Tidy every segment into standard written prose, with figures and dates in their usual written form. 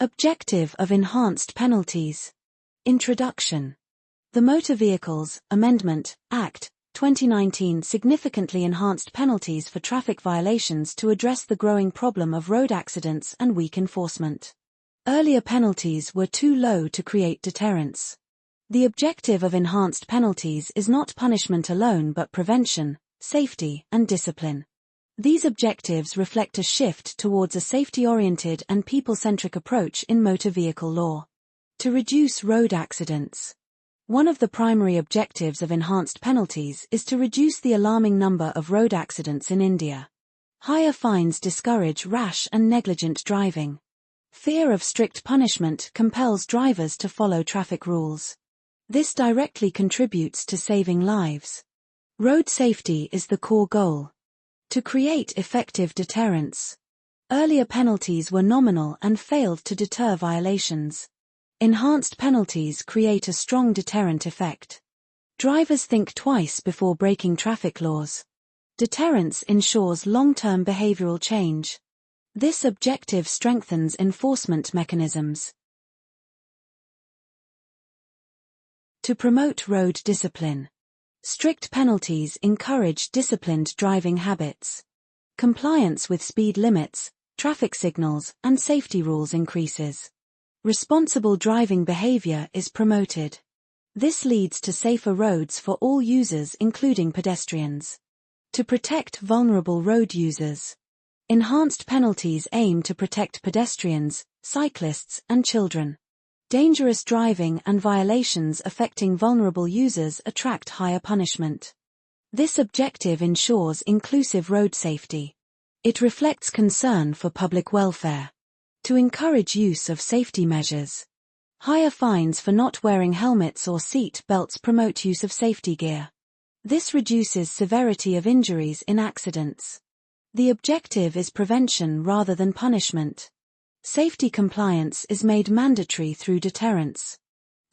Objective of enhanced penalties. Introduction. The Motor Vehicles Amendment Act 2019 significantly enhanced penalties for traffic violations to address the growing problem of road accidents and weak enforcement. Earlier penalties were too low to create deterrence. The objective of enhanced penalties is not punishment alone but prevention, safety, and discipline. These objectives reflect a shift towards a safety-oriented and people-centric approach in motor vehicle law. To reduce road accidents. One of the primary objectives of enhanced penalties is to reduce the alarming number of road accidents in India. Higher fines discourage rash and negligent driving. Fear of strict punishment compels drivers to follow traffic rules. This directly contributes to saving lives. Road safety is the core goal. To create effective deterrence. Earlier penalties were nominal and failed to deter violations. Enhanced penalties create a strong deterrent effect. Drivers think twice before breaking traffic laws. Deterrence ensures long-term behavioral change. This objective strengthens enforcement mechanisms. To promote road discipline. Strict penalties encourage disciplined driving habits. Compliance with speed limits, traffic signals, and safety rules increases. Responsible driving behavior is promoted. This leads to safer roads for all users including pedestrians. To protect vulnerable road users. Enhanced penalties aim to protect pedestrians, cyclists, and children. Dangerous driving and violations affecting vulnerable users attract higher punishment. This objective ensures inclusive road safety. It reflects concern for public welfare. To encourage use of safety measures. Higher fines for not wearing helmets or seat belts promote use of safety gear. This reduces severity of injuries in accidents. The objective is prevention rather than punishment. Safety compliance is made mandatory through deterrence.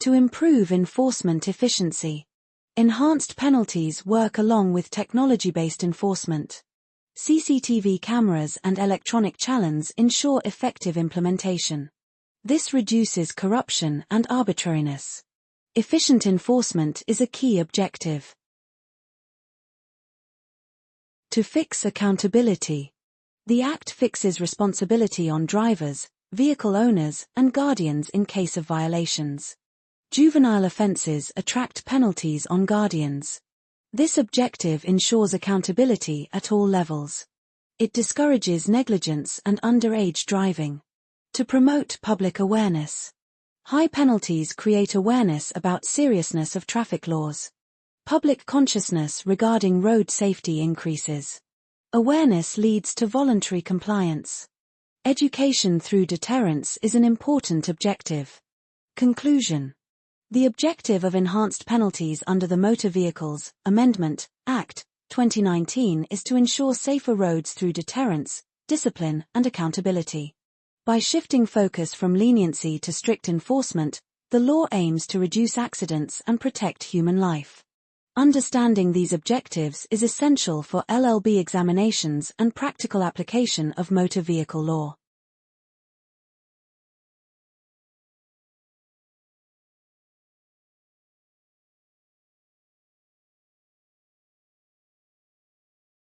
To improve enforcement efficiency. Enhanced penalties work along with technology-based enforcement. CCTV cameras and electronic challenges ensure effective implementation. This reduces corruption and arbitrariness. Efficient enforcement is a key objective. To fix accountability. The Act fixes responsibility on drivers, vehicle owners, and guardians in case of violations. Juvenile offences attract penalties on guardians. This objective ensures accountability at all levels. It discourages negligence and underage driving. To promote public awareness. High penalties create awareness about seriousness of traffic laws. Public consciousness regarding road safety increases. Awareness leads to voluntary compliance. Education through deterrence is an important objective. Conclusion. The objective of enhanced penalties under the Motor Vehicles Amendment Act 2019 is to ensure safer roads through deterrence, discipline, and accountability. By shifting focus from leniency to strict enforcement, the law aims to reduce accidents and protect human life. Understanding these objectives is essential for LLB examinations and practical application of motor vehicle law.